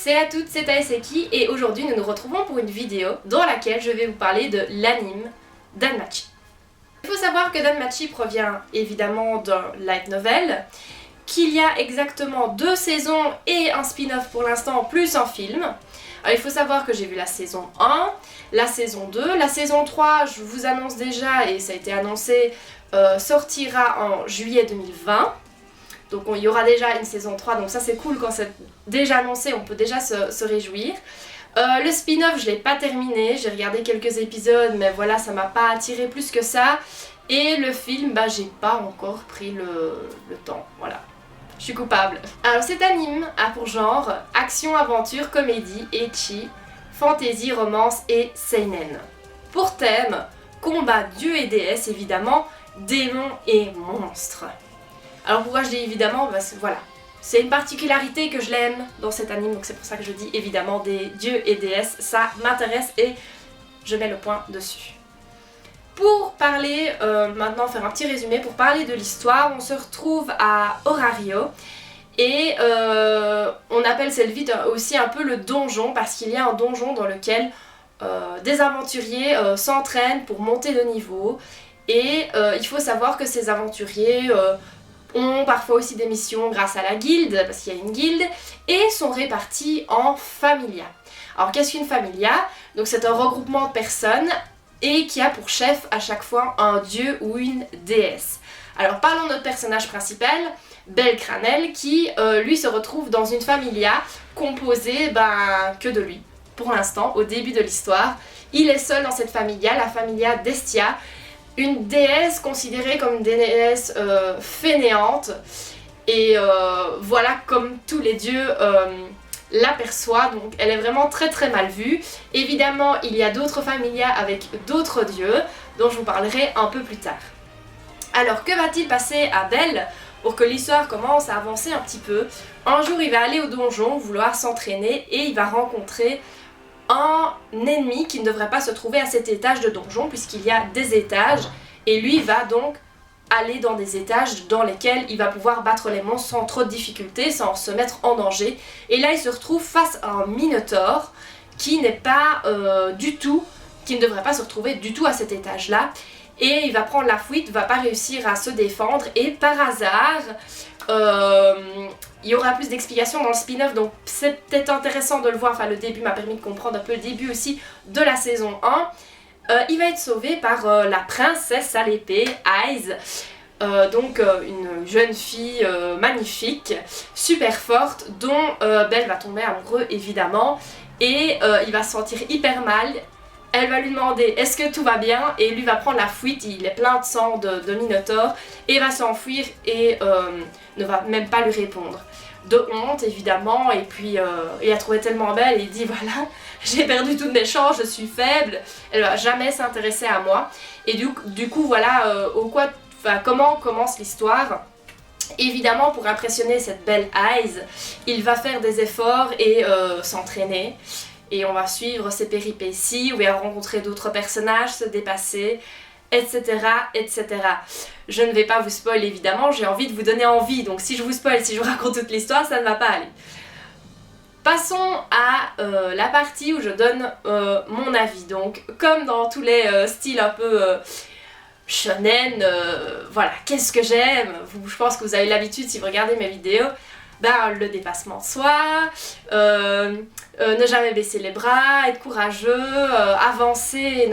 c'est à toutes, c'est Taeseki et aujourd'hui nous nous retrouvons pour une vidéo dans laquelle je vais vous parler de l'anime Danmachi. Il faut savoir que Danmachi provient évidemment d'un light novel, qu'il y a exactement 2 saisons et un spin-off pour l'instant plus un film. Alors, il faut savoir que j'ai vu la saison 1, la saison 2, la saison 3 je vous annonce déjà et ça a été annoncé sortira en juillet 2020. Donc il y aura déjà une saison 3, donc ça c'est cool quand c'est déjà annoncé, on peut déjà se réjouir. Le spin-off je l'ai pas terminé, j'ai regardé quelques épisodes mais voilà ça m'a pas attiré plus que ça. Et le film, bah j'ai pas encore pris le temps, voilà. Je suis coupable. Alors cet anime a pour genre action, aventure, comédie, ecchi, fantasy, romance et seinen. Pour thème, combat, dieux et déesses évidemment, démons et monstres. Alors pourquoi je dis évidemment, parce que voilà, c'est une particularité que je l'aime dans cet anime, donc c'est pour ça que je dis évidemment des dieux et déesses, ça m'intéresse et je mets le point dessus. Pour parler, maintenant faire un petit résumé, pour parler de l'histoire, on se retrouve à Orario et on appelle cette ville aussi un peu le donjon parce qu'il y a un donjon dans lequel des aventuriers s'entraînent pour monter de niveau et il faut savoir que ces aventuriers ont parfois aussi des missions grâce à la guilde, parce qu'il y a une guilde, et sont répartis en familias. Alors qu'est-ce qu'une familia? Donc c'est un regroupement de personnes et qui a pour chef à chaque fois un dieu ou une déesse. Alors parlons de notre personnage principal, Belcranel, qui lui se retrouve dans une familia composée que de lui. Pour l'instant, au début de l'histoire, il est seul dans cette familia, la familia d'Estia, une déesse considérée comme une déesse fainéante et voilà comme tous les dieux l'aperçoivent, donc elle est vraiment très très mal vue. Évidemment il y a d'autres familias avec d'autres dieux dont je vous parlerai un peu plus tard. Alors que va-t-il passer à Bel pour que l'histoire commence à avancer un petit peu? Un jour il va aller au donjon vouloir s'entraîner et il va rencontrer un ennemi qui ne devrait pas se trouver à cet étage de donjon puisqu'il y a des étages et lui va donc aller dans des étages dans lesquels il va pouvoir battre les monstres sans trop de difficultés, sans se mettre en danger. Et là il se retrouve face à un minotaure qui n'est pas qui ne devrait pas se retrouver du tout à cet étage là et il va prendre la fuite, va pas réussir à se défendre et par hasard il y aura plus d'explications dans le spin-off, donc c'est peut-être intéressant de le voir, enfin le début m'a permis de comprendre un peu le début aussi de la saison 1. Il va être sauvé par la princesse à l'épée, Aiz, donc une jeune fille magnifique, super forte, dont Belle va tomber amoureux évidemment, et il va se sentir hyper mal. Elle va lui demander est-ce que tout va bien et lui va prendre la fuite, il est plein de sang de Minotaure et va s'enfuir et ne va même pas lui répondre. De honte évidemment et puis il la trouvait tellement belle et il dit voilà j'ai perdu toutes mes chances, je suis faible, elle va jamais s'intéresser à moi et du coup voilà comment commence l'histoire. Évidemment pour impressionner cette belle Aiz, il va faire des efforts et s'entraîner. Et on va suivre ses péripéties, où il va rencontrer d'autres personnages, se dépasser, etc., etc. Je ne vais pas vous spoiler évidemment, j'ai envie de vous donner envie, donc si je vous spoil, si je vous raconte toute l'histoire, ça ne va pas aller. Passons à la partie où je donne mon avis. Donc, comme dans tous les styles un peu shonen, voilà, qu'est-ce que j'aime? Je pense que vous avez l'habitude si vous regardez mes vidéos. Le dépassement de soi, ne jamais baisser les bras, être courageux, avancer,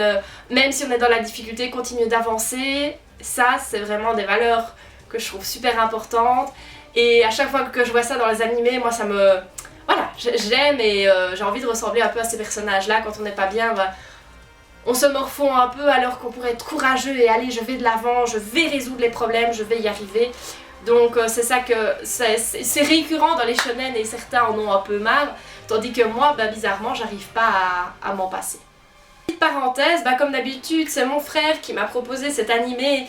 même si on est dans la difficulté, continuer d'avancer. Ça, c'est vraiment des valeurs que je trouve super importantes. Et à chaque fois que je vois ça dans les animés, moi ça me... Voilà, j'aime et j'ai envie de ressembler un peu à ces personnages-là. Quand on n'est pas bien, on se morfond un peu alors qu'on pourrait être courageux et aller, je vais de l'avant, je vais résoudre les problèmes, je vais y arriver. Donc c'est ça que c'est récurrent dans les shonen et certains en ont un peu marre, tandis que moi bizarrement j'arrive pas à m'en passer. Petite parenthèse, comme d'habitude c'est mon frère qui m'a proposé cet animé,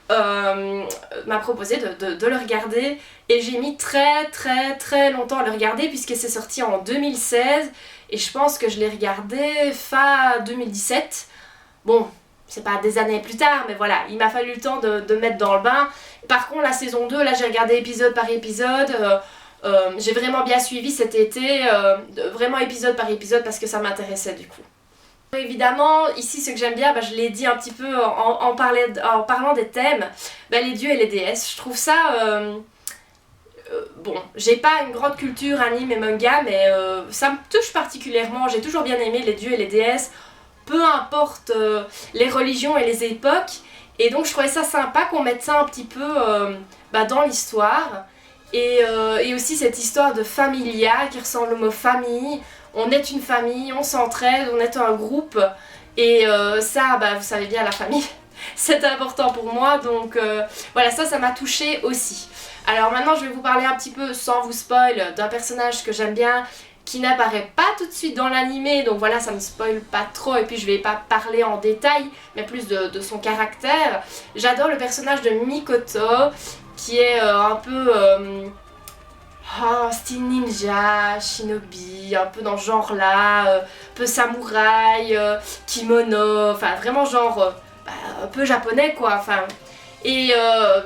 m'a proposé de le regarder et j'ai mis très longtemps à le regarder puisque c'est sorti en 2016 et je pense que je l'ai regardé fin 2017. Bon, c'est pas des années plus tard, mais voilà, il m'a fallu le temps de me mettre dans le bain. Par contre, la saison 2, là j'ai regardé épisode par épisode, J'ai vraiment bien suivi cet été, vraiment épisode par épisode parce que ça m'intéressait du coup. Évidemment, ici ce que j'aime bien, je l'ai dit un petit peu en parlant des thèmes, les dieux et les déesses. Je trouve ça... bon, j'ai pas une grande culture anime et manga, mais ça me touche particulièrement. J'ai toujours bien aimé les dieux et les déesses, peu importe les religions et les époques. Et donc je trouvais ça sympa qu'on mette ça un petit peu dans l'histoire. Et aussi cette histoire de familia qui ressemble au mot famille. On est une famille, on s'entraide, on est un groupe. Et ça, vous savez bien, la famille, c'est important pour moi. Donc voilà, ça m'a touchée aussi. Alors maintenant, je vais vous parler un petit peu, sans vous spoil, d'un personnage que j'aime bien, qui n'apparaît pas tout de suite dans l'animé, donc voilà, ça me spoil pas trop, et puis je vais pas parler en détail, mais plus de son caractère. J'adore le personnage de Mikoto, qui est un peu style ninja, shinobi, un peu dans ce genre là, un peu samouraï, kimono, enfin vraiment genre un peu japonais quoi, enfin. Et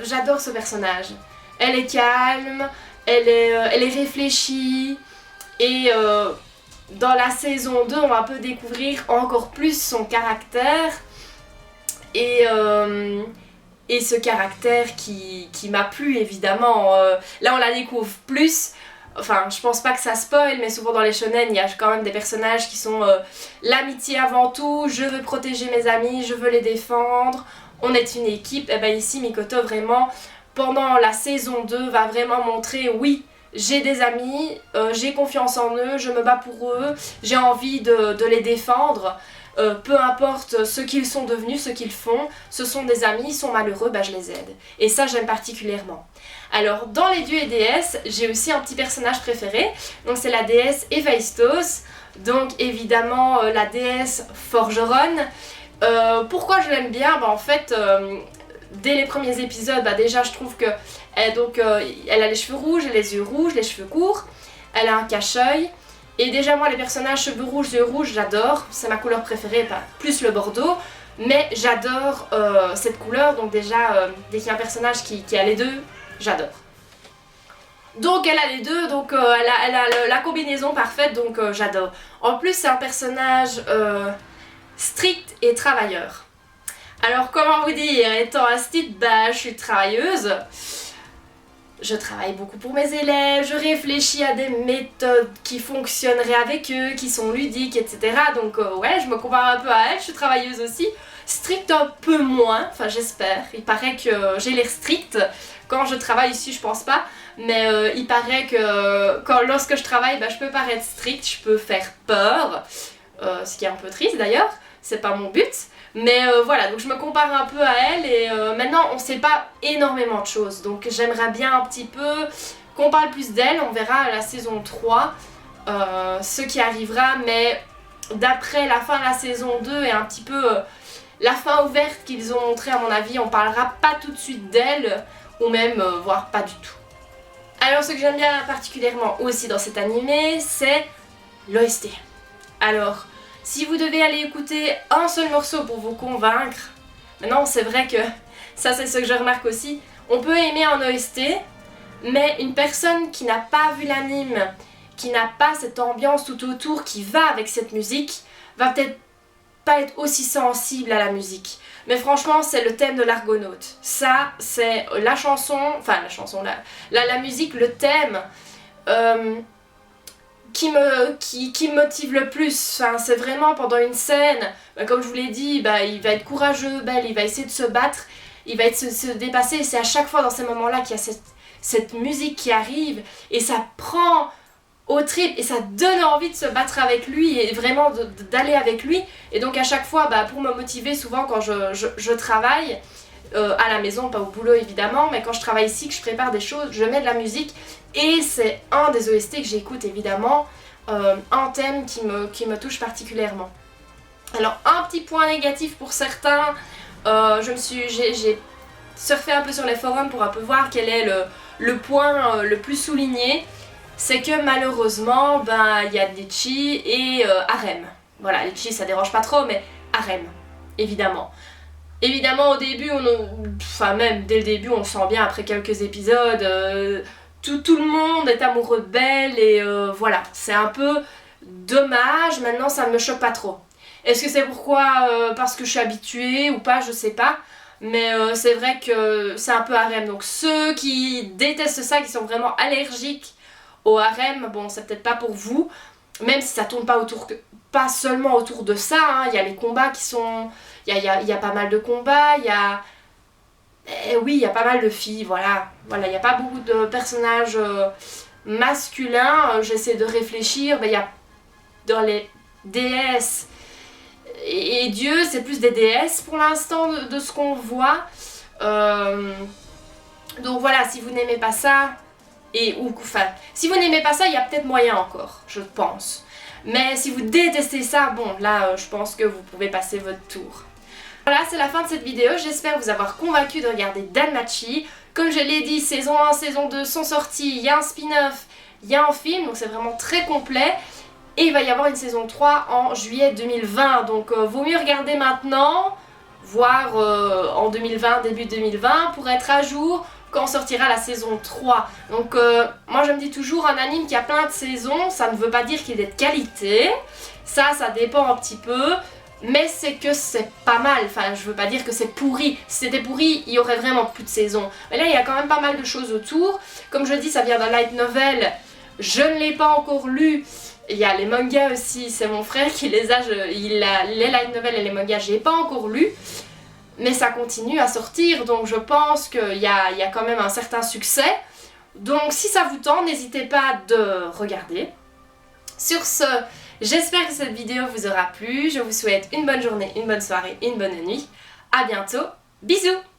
j'adore ce personnage. Elle est calme, elle est réfléchie, et dans la saison 2 on va un peu découvrir encore plus son caractère, et ce caractère qui m'a plu évidemment. Là on la découvre plus, enfin je pense pas que ça spoil, mais souvent dans les shonen il y a quand même des personnages qui sont l'amitié avant tout, je veux protéger mes amis, je veux les défendre, on est une équipe. Et ici Mikoto vraiment pendant la saison 2 va vraiment montrer oui, j'ai des amis, j'ai confiance en eux, je me bats pour eux, j'ai envie de les défendre. Peu importe ce qu'ils sont devenus, ce qu'ils font, ce sont des amis, ils sont malheureux, je les aide. Et ça j'aime particulièrement. Alors dans les dieux et déesses, j'ai aussi un petit personnage préféré, donc c'est la déesse Héphaïstos, donc évidemment la déesse forgeronne. Pourquoi je l'aime bien? En fait, dès les premiers épisodes, déjà je trouve que elle a les cheveux rouges, les yeux rouges, les cheveux courts, elle a un cache-œil. Et déjà moi les personnages cheveux rouges, yeux rouges, j'adore, c'est ma couleur préférée, plus le bordeaux, mais j'adore cette couleur, donc déjà dès qu'il y a un personnage qui a les deux, j'adore. Donc elle a les deux, donc elle a la combinaison parfaite, donc j'adore. En plus c'est un personnage strict et travailleur. Alors comment vous dire, étant un strict, je suis travailleuse. Je travaille beaucoup pour mes élèves, je réfléchis à des méthodes qui fonctionneraient avec eux, qui sont ludiques, etc. Donc ouais, je me compare un peu à elle, je suis travailleuse aussi. Stricte un peu moins, enfin j'espère. Il paraît que j'ai l'air stricte. Quand je travaille ici, je pense pas. Mais il paraît que lorsque je travaille, je peux paraître stricte, je peux faire peur. Ce qui est un peu triste d'ailleurs, c'est pas mon but. Mais voilà, donc je me compare un peu à elle, et maintenant on sait pas énormément de choses, donc j'aimerais bien un petit peu qu'on parle plus d'elle. On verra à la saison 3 ce qui arrivera, mais d'après la fin de la saison 2 et un petit peu la fin ouverte qu'ils ont montré, à mon avis, on parlera pas tout de suite d'elle, ou même voire pas du tout. Alors ce que j'aime bien particulièrement aussi dans cet animé, c'est l'OST. Alors si vous devez aller écouter un seul morceau pour vous convaincre, maintenant c'est vrai que ça c'est ce que je remarque aussi, on peut aimer un OST, mais une personne qui n'a pas vu l'anime, qui n'a pas cette ambiance tout autour qui va avec cette musique, va peut-être pas être aussi sensible à la musique. Mais franchement c'est le thème de l'Argonaute. Ça c'est la chanson, enfin la musique, le thème qui me motive le plus. Enfin, c'est vraiment pendant une scène, comme je vous l'ai dit, il va être courageux, il va essayer de se battre, il va se dépasser, et c'est à chaque fois dans ces moments là qu'il y a cette musique qui arrive, et ça prend au trip, et ça donne envie de se battre avec lui, et vraiment d'aller avec lui. Et donc à chaque fois, pour me motiver, souvent quand je travaille, à la maison, pas au boulot évidemment, mais quand je travaille ici, que je prépare des choses, je mets de la musique, et c'est un des OST que j'écoute évidemment, un thème qui me touche particulièrement. Alors un petit point négatif pour certains, j'ai surfé un peu sur les forums pour un peu voir quel est le point le plus souligné, c'est que malheureusement il y a Litchi et Harem. Voilà, Litchi ça dérange pas trop, mais Harem, évidemment. Évidemment au début, même dès le début on sent bien après quelques épisodes tout le monde est amoureux d'elle et voilà, c'est un peu dommage. Maintenant ça ne me choque pas trop. Est-ce que c'est parce que je suis habituée ou pas, je sais pas. Mais c'est vrai que c'est un peu harem. Donc ceux qui détestent ça, qui sont vraiment allergiques au harem, bon c'est peut-être pas pour vous. Même si ça tourne pas seulement autour de ça, hein. Il y a les combats qui sont... Il y a pas mal de combats, il y a... oui, il y a pas mal de filles, voilà. Voilà, il n'y a pas beaucoup de personnages masculins. J'essaie de réfléchir, il y a dans les déesses et dieux, c'est plus des déesses pour l'instant de ce qu'on voit. Donc voilà, si vous n'aimez pas ça, si vous n'aimez pas ça, il y a peut-être moyen encore, je pense. Mais si vous détestez ça, bon, là, je pense que vous pouvez passer votre tour. Voilà, c'est la fin de cette vidéo. J'espère vous avoir convaincu de regarder DanMachi. Comme je l'ai dit, saison 1, saison 2 sont sorties. Il y a un spin-off, il y a un film, donc c'est vraiment très complet. Et il va y avoir une saison 3 en juillet 2020. Donc vaut mieux regarder maintenant, voire en 2020, début 2020, pour être à jour quand sortira la saison 3. Donc moi je me dis toujours, un anime qui a plein de saisons, ça ne veut pas dire qu'il est de qualité. Ça dépend un petit peu. Mais c'est que c'est pas mal, enfin je veux pas dire que c'est pourri. Si c'était pourri, il y aurait vraiment plus de saisons. Mais là il y a quand même pas mal de choses autour. Comme je dis, ça vient d'un light novel. Je ne l'ai pas encore lu. Il y a les mangas aussi, c'est mon frère qui les a. Les light novels et les mangas, j'ai pas encore lu. Mais ça continue à sortir, donc je pense qu'il y a quand même un certain succès. Donc si ça vous tente, n'hésitez pas de regarder. Sur ce, j'espère que cette vidéo vous aura plu. Je vous souhaite une bonne journée, une bonne soirée, une bonne nuit. À bientôt, bisous!